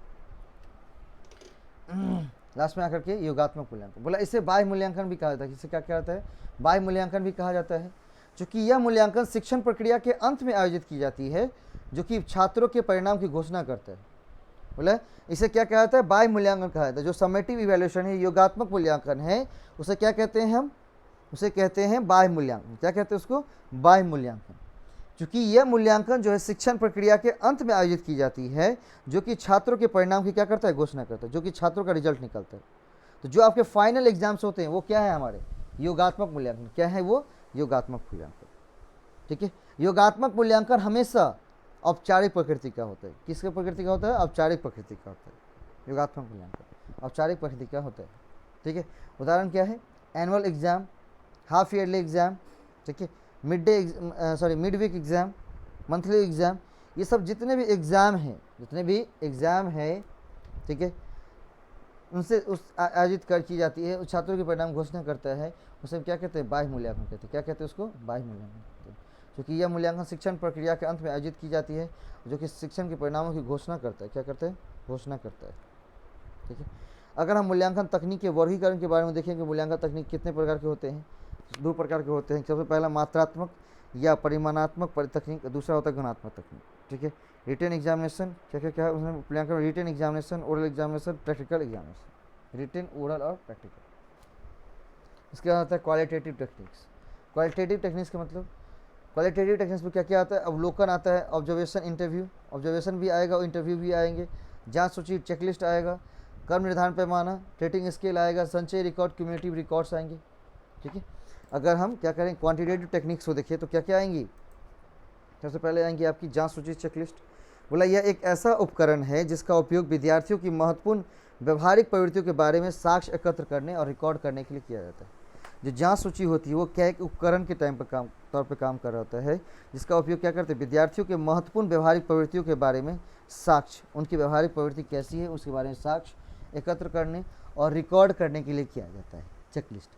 [SPEAKER 1] लास्ट में आकर के योगात्मक मूल्यांकन। बोला इसे बाह्य मूल्यांकन भी कहा जाता है। इसे क्या कहता है, बाह्य मूल्यांकन भी कहा जाता है, क्योंकि यह मूल्यांकन शिक्षण प्रक्रिया के अंत में आयोजित की जाती है, जो कि छात्रों के परिणाम की घोषणा करता है। बोले इसे क्या कहा जाता है, बाह्य मूल्यांकन कहा जाता है। जो समेटिव इवैल्यूएशन है, योगात्मक मूल्यांकन है, उसे क्या कहते हैं हम, उसे कहते हैं बाह्य मूल्यांकन। क्या कहते हैं उसको, बाह्य मूल्यांकन। क्योंकि यह मूल्यांकन जो है शिक्षण प्रक्रिया के अंत में आयोजित की जाती है, जो कि छात्रों के परिणाम की क्या करता है, घोषणा करता है, जो कि छात्रों का रिजल्ट निकलता है। तो जो आपके फाइनल एग्जाम्स होते हैं वो क्या है, हमारे योगात्मक मूल्यांकन। क्या है वो, योगात्मक मूल्यांकन। ठीक है, योगात्मक मूल्यांकन हमेशा औपचारिक प्रकृति का होता है। किसके प्रकृति का होता है, औपचारिक प्रकृति का होता है। योगात्मक मूल्यांकन औपचारिक प्रकृति का होता है। ठीक है, उदाहरण क्या है, annual exam, half yearly exam, ठीक है, mid week exam, monthly exam, ये सब जितने भी एग्ज़ाम हैं, ठीक है, उनसे आयोजित की जाती है, उस छात्रों के परिणाम घोषणा करता है, उसे हम क्या कहते हैं, बाह्य मूल्यांकन कहते हैं। क्या कहते हैं उसको, बाह्य मूल्यांकन कहते हैं। क्योंकि यह मूल्यांकन शिक्षण प्रक्रिया के अंत में आयोजित की जाती है, जो कि शिक्षण के परिणामों की घोषणा करता है। क्या करता है, घोषणा करता है। ठीक है, अगर हम मूल्यांकन तकनीक के वर्गीकरण के बारे में देखें कि मूल्यांकन तकनीक कितने प्रकार के होते हैं, 2 प्रकार के होते हैं। सबसे पहला मात्रात्मक या परिमाणात्मक तकनीक, दूसरा होता है गुणात्मक तकनीक। ठीक है, रिटन एग्जामिनेशन, क्या है उसमें मूल्यांकन, written examination, oral examination, practical examination, written, oral और प्रैक्टिकल। इसके बाद आता है क्वालिटेटिव टेक्निक्स। क्वालिटेटिव टेक्निक्स का मतलब, क्वालिटेटिव टेक्निक्स में क्या क्या आता है, अवलोकन आता है, ऑब्जर्वेशन, इंटरव्यू, ऑब्जर्वेशन भी आएगा और इंटरव्यू भी आएंगे, जांच सूची, चेकलिस्ट आएगा, कर्म निर्धारण पैमाना, रेटिंग स्केल आएगा, संचय रिकॉर्ड, क्यूमुलेटिव रिकॉर्ड्स आएंगे। ठीक है, अगर हम क्या करें क्वांटिटेटिव टेक्निक्स को देखिए तो क्या क्या आएंगी, सबसे पहले आएंगी आपकी जांच सूची, चेकलिस्ट। बोला यह एक ऐसा उपकरण है जिसका उपयोग विद्यार्थियों की महत्वपूर्ण व्यवहारिक प्रवृत्तियों के बारे में साक्ष्य एकत्र करने और रिकॉर्ड करने के लिए किया जाता है। जो जांच सूची होती है वो क्या एक उपकरण के तौर पे काम कर रहा होता है, जिसका उपयोग क्या करते हैं, विद्यार्थियों के महत्वपूर्ण व्यवहारिक प्रवृत्तियों के बारे में साक्ष्य, उनकी व्यवहारिक प्रवृत्ति कैसी है उसके बारे में साक्ष्य एकत्र करने और रिकॉर्ड करने के लिए किया जाता है, चेकलिस्ट।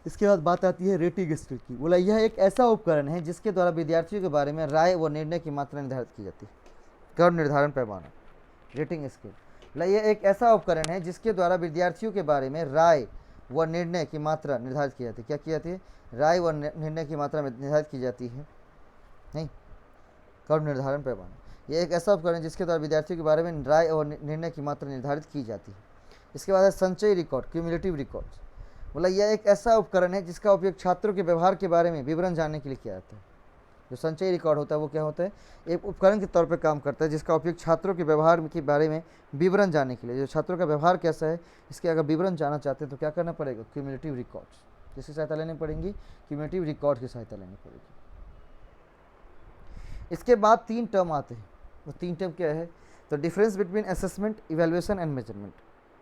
[SPEAKER 1] इसके बाद बात आती है रेटिंग स्केल की। बोला यह एक ऐसा उपकरण है जिसके द्वारा विद्यार्थियों के बारे में राय व निर्णय की मात्रा निर्धारित की जाती है। कर्म निर्धारण पैमाना, रेटिंग स्केल। बोला यह एक ऐसा उपकरण है जिसके द्वारा विद्यार्थियों के बारे में राय व निर्णय की मात्रा निर्धारित की जाती है। क्या की जाती है, राय व निर्णय की मात्रा निर्धारित की जाती है। नहीं, कर्म निर्धारण पैमाना। यह एक ऐसा उपकरण है जिसके द्वारा विद्यार्थियों के बारे में राय और निर्णय की मात्रा निर्धारित की जाती है। इसके बाद है संचयी रिकॉर्ड, क्यूमुलेटिव रिकॉर्ड। बोला यह एक ऐसा उपकरण है जिसका उपयोग छात्रों के व्यवहार के बारे में विवरण जानने के लिए किया जाता है। जो संचयी रिकॉर्ड होता है वो क्या होता है, एक उपकरण के तौर पे काम करता है जिसका उपयोग छात्रों के व्यवहार के बारे में विवरण जानने के लिए, जो छात्रों का व्यवहार कैसा है इसके अगर विवरण जानना चाहते हैं तो क्या करना पड़ेगा, क्यूमुलेटिव रिकॉर्ड्स। किसकी सहायता लेनी पड़ेगी, क्यूमुलेटिव रिकॉर्ड की सहायता लेनी पड़ेगी। इसके बाद 3 टर्म आते हैं, वो 3 टर्म क्या है, तो difference between assessment, evaluation and measurement.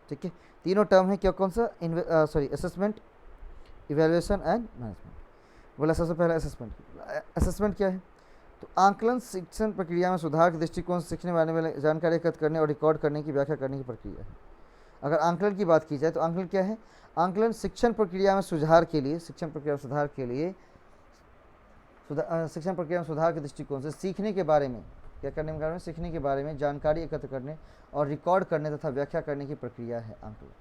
[SPEAKER 1] ठीक है, तीनों टर्म है क्या, कौन सा, असेसमेंट, इवैल्यूएशन एंड मैनेजमेंट। बोला सबसे पहले असेसमेंट। असेसमेंट क्या है, तो आंकलन शिक्षण प्रक्रिया में सुधार के दृष्टिकोण से सीखने वाले जानकारी एकत्र करने और रिकॉर्ड करने की व्याख्या करने की प्रक्रिया है। अगर आंकलन की बात की जाए तो आंकलन क्या है, आंकलन शिक्षण प्रक्रिया में सुधार के लिए, शिक्षण प्रक्रिया में सुधार के लिए, शिक्षण प्रक्रिया में सुधार के दृष्टिकोण से सीखने के बारे में क्या करने के बारे में, सीखने के बारे में जानकारी एकत्र करने और रिकॉर्ड करने तथा व्याख्या करने की प्रक्रिया है आंकलन।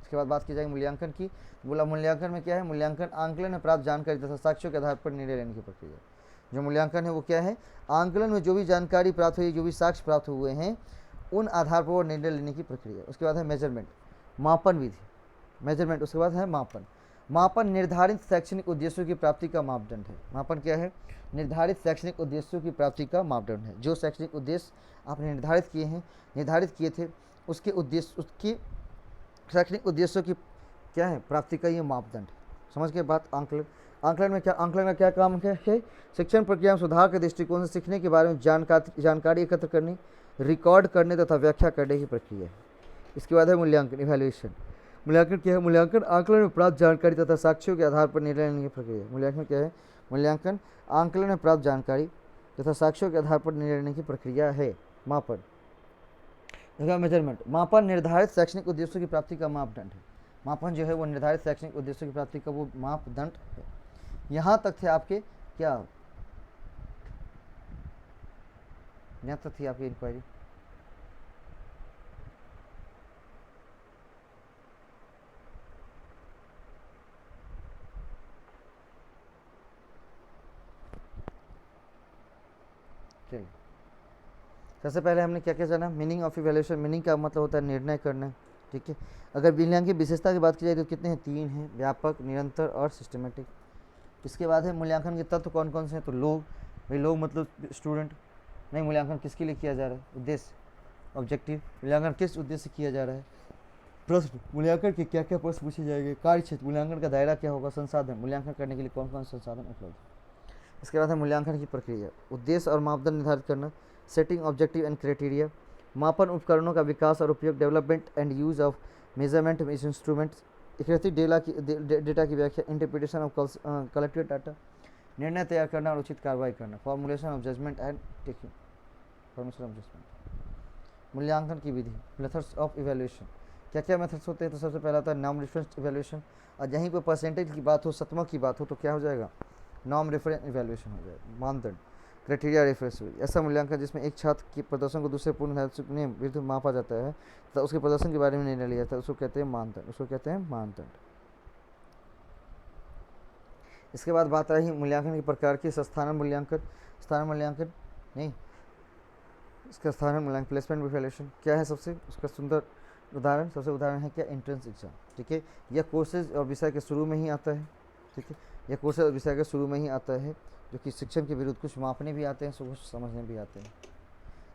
[SPEAKER 1] इसके बाद बात की जाएगी मूल्यांकन की। बोला मूल्यांकन में क्या है, मूल्यांकन आंकलन में प्राप्त जानकारी तथा साक्ष्यों के आधार पर निर्णय लेने की प्रक्रिया। जो मूल्यांकन है वो क्या है, आंकलन में जो भी जानकारी प्राप्त हुई, जो भी साक्ष्य प्राप्त हुए हैं उन आधार पर वो निर्णय लेने की प्रक्रिया। उसके बाद है मेजरमेंट, मापन विधि, मेजरमेंट। उसके बाद है मापन। मापन निर्धारित शैक्षणिक उद्देश्यों की प्राप्ति का मापदंड है। मापन क्या है, निर्धारित शैक्षणिक उद्देश्यों की प्राप्ति का मापदंड है। जो शैक्षणिक उद्देश्य आपने निर्धारित किए थे उसके उद्देश्य, उसकी शैक्षणिक उद्देश्यों की क्या है, प्राप्ति का ये मापदंड है। समझ के बात। आंकलन, आंकलन में क्या काम है, शिक्षण प्रक्रिया में सुधार के दृष्टिकोण से सीखने के बारे में जानकारी एकत्र करने, रिकॉर्ड करने तथा व्याख्या करने की प्रक्रिया है। इसके बाद है मूल्यांकन, इवैल्यूएशन। मूल्यांकन क्या है, मूल्यांकन आंकलन में प्राप्त जानकारी तथा साक्ष्यों के आधार पर निर्णय लेने की प्रक्रिया। मूल्यांकन क्या है, मूल्यांकन आंकलन में प्राप्त जानकारी तथा साक्ष्यों के आधार पर निर्णय लेने की प्रक्रिया है। मापन, मेजरमेंट, मापन निर्धारित शैक्षणिक उद्देश्यों की प्राप्ति का मापदंड है। मापन जो है वो निर्धारित शैक्षणिक उद्देश्यों की प्राप्ति का वो मापदंड है। यहाँ तक थे आपके क्या, यहाँ तक थी आपकी इंक्वायरी। चलिए, सबसे पहले हमने क्या क्या जाना, मीनिंग ऑफ इवैल्यूएशन। मीनिंग का मतलब होता है निर्णय करना। ठीक है, अगर मूल्यांकन की विशेषता की बात की जाए तो कितने हैं, 3 हैं, व्यापक, निरंतर और सिस्टमेटिक। इसके बाद है मूल्यांकन के तत्व कौन कौन से हैं, तो लोग, भाई लोग मतलब स्टूडेंट। नहीं, मूल्यांकन किसके लिए किया जा रहा है, उद्देश्य, ऑब्जेक्टिव। मूल्यांकन किस उद्देश्य से किया जा रहा है, प्रश्न, मूल्यांकन के क्या क्या प्रश्न पूछे जाएंगे, कार्य क्षेत्र, मूल्यांकन का दायरा क्या होगा, संसाधन, मूल्यांकन करने के लिए कौन कौन संसाधन उपलब्ध है। इसके बाद है मूल्यांकन की प्रक्रिया, उद्देश्य और मापदंड निर्धारित करना, सेटिंग ऑब्जेक्टिव एंड क्राइटेरिया, मापन उपकरणों का विकास और उपयोग, development and use of measurement instruments, एकत्रित डेटा की व्याख्या, इंटरप्रिटेशन ऑफ कलेक्टेड डाटा, निर्णय तैयार करना और उचित कार्रवाई करना, formulation of judgement and taking, formulation of judgement. मूल्यांकन की विधि, मेथड्स ऑफ इवैल्यूएशन, क्या क्या मेथड्स होते हैं, तो सबसे पहला आता है नॉर्म रेफरेंस इवैल्यूएशन। और यहीं पर परसेंटेज की बात हो, शतकों की बात हो तो क्या हो जाएगा, नॉर्म रेफरेंस इवैल्यूएशन हो जाएगा। मानदंड, क्राइटेरिया रेफरेंस, ऐसा मूल्यांकन जिसमें एक छात्र के प्रदर्शन को दूसरे पूर्ण ने विरुद्ध मापा जाता है तो उसके प्रदर्शन के बारे में निर्णय लिया जाता है, उसको कहते हैं मानदंड, उसको कहते हैं मानदंड। इसके बाद बात रही मूल्यांकन के प्रकार की, स्थान मूल्यांकन, स्थान मूल्यांकन नहीं, इसका स्थान मूल्यांकन, प्लेसमेंट इवैल्यूएशन क्या है, सबसे उसका सुंदर उदाहरण, सबसे उदाहरण है क्या, एंट्रेंस एग्जाम। ठीक है, यह कोर्सेज और विषय के शुरू में ही आता है। ठीक है, यह कोर्सेज और विषय के शुरू में ही आता है, जो कि शिक्षण के विरुद्ध कुछ मापने भी आते हैं, कुछ समझने भी आते हैं।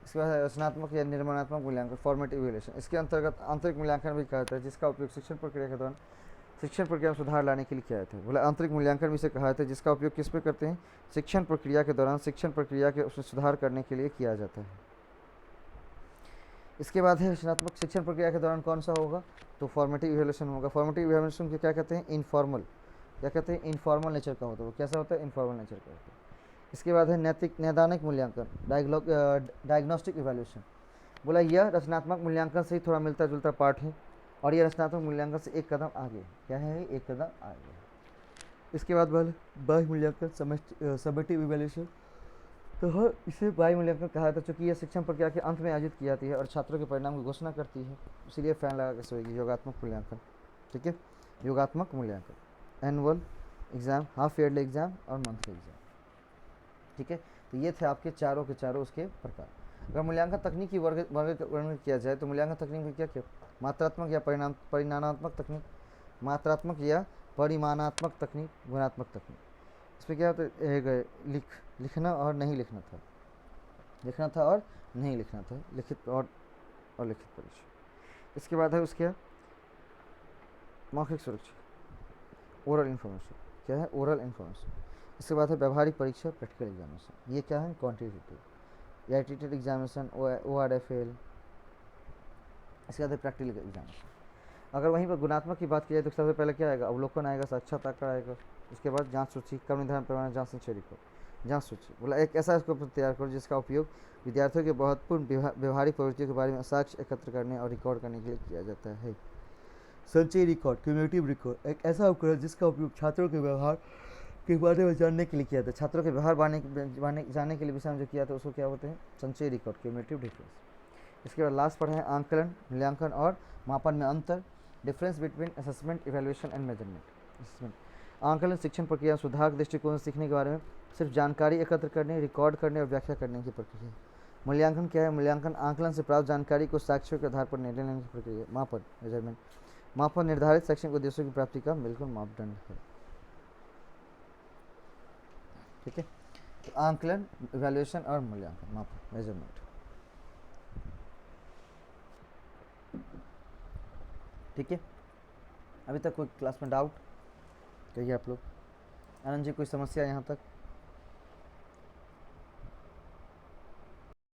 [SPEAKER 1] इसके बाद रचनात्मक या निर्माणात्मक मूल्यांकन, फॉर्मेटिव इवैल्यूएशन। इसके अंतर्गत आंतरिक मूल्यांकन भी कहा जाता है, जिसका उपयोग शिक्षण प्रक्रिया के दौरान शिक्षण प्रक्रिया में सुधार लाने के लिए किया जाता है। बोला आंतरिक मूल्यांकन भी इसे कहा जाता है, जिसका उपयोग किस पे करते हैं, शिक्षण प्रक्रिया के दौरान शिक्षण प्रक्रिया के उसमें सुधार करने के लिए किया जाता है। इसके बाद है रचनात्मक, शिक्षण प्रक्रिया के दौरान कौन सा होगा, तो फॉर्मेटिव इवैल्यूएशन होगा। फॉर्मेटिव इवैल्यूएशन के क्या कहते हैं, इनफॉर्मल, क्या कहते हैं, इनफॉर्मल नेचर का होता है। वो कैसा होता है, इनफॉर्मल नेचर का होता है। इसके बाद है नैदानिक मूल्यांकन, डायग्नोस्टिक इवैल्यूएशन। बोला यह रचनात्मक मूल्यांकन से ही थोड़ा मिलता जुलता पार्ट है और यह रचनात्मक मूल्यांकन से एक कदम आगे, क्या है, एक कदम आगे। इसके बाद बाह्य मूल्यांकन, समेटिव इवैल्यूएशन, तो हर इसे बाह्य मूल्यांकन कहा जाता है, चूँकि यह शिक्षण प्रक्रिया के अंत में आयोजित की जाती है और छात्रों के परिणाम की घोषणा करती है, इसीलिए फैन लगा के सोएगी। योगात्मक मूल्यांकन, ठीक है, योगात्मक मूल्यांकन, annual exam, half yearly exam और मंथली एग्ज़ाम। ठीक है, तो ये थे आपके चारों के चारों उसके प्रकार। अगर मूल्यांकन तकनीक की वर्गीकरण किया जाए तो मूल्यांकन तकनीक में क्या क्या, मात्रात्मक या परिमाणात्मक तकनीक, मात्रात्मक या परिमाणात्मक तकनीक, गुणात्मक तकनीक। इसमें क्या होता है, लिखना और नहीं लिखना था, लिखना था और नहीं लिखना था, लिखित और लिखित परीक्षा। इसके बाद है उसके मौखिक सुरक्षा, ओरल इन्फॉर्मेशन, क्या है, ओरल इन्फॉर्मेशन। इसके बाद है व्यवहारिक परीक्षा, प्रैक्टिकल एग्जामिनेशन। ये क्या है, क्वान्टिटेटिव, एटीट्यूड एग्जामिनेशन, ORFL। इसके बाद है प्रैक्टिकल एग्जामिनेशन। अगर वहीं पर गुणात्मक की बात की जाए तो सबसे पहले क्या आएगा, अवलोकन आएगा, साक्षात आंकड़ा आएगा। उसके बाद जांच सूची, क्रम निर्धारण पैमाना, जांच संचय रिकॉर्ड। जांच सूची बोला एक ऐसा स्कोप तैयार करो जिसका उपयोग विद्यार्थियों के महत्वपूर्ण व्यवहारिक प्रवृत्तियों के बारे में साक्ष्य एकत्र करने और रिकॉर्ड करने के लिए किया जाता है। संचय रिकॉर्ड, क्यूमुलेटिव रिकॉर्ड, एक ऐसा उपकरण जिसका उपयोग छात्रों के व्यवहार के बारे में जानने के लिए किया था, छात्रों के व्यवहार जानने के लिए विषय में जो किया था उसको क्या होते हैं, संचय रिकॉर्ड, क्यूमुलेटिव रिकॉर्ड। इसके बाद लास्ट पर है आंकलन, मूल्यांकन और मापन में अंतर, difference between assessment, evaluation and measurement. Assessment, आंकलन शिक्षण प्रक्रिया सुधार के दृष्टिकोण से सीखने के बारे में सिर्फ जानकारी एकत्र करने, रिकॉर्ड करने और व्याख्या करने की प्रक्रिया है। मूल्यांकन क्या है, मूल्यांकन आंकलन से प्राप्त जानकारी को साक्ष्यों के आधार पर निर्णय लेने की प्रक्रिया है। मापन, मेजरमेंट, मापन निर्धारित शैक्षणिक उद्देश्यों की प्राप्ति का बिल्कुल मापदंड है। ठीक है, तो आंकलन, इवैल्यूएशन और मूल्यांकन, मापन, मेजरमेंट। ठीक है, अभी तक कोई क्लास में डाउट कहिए आप लोग। आनंद जी कोई समस्या यहाँ तक?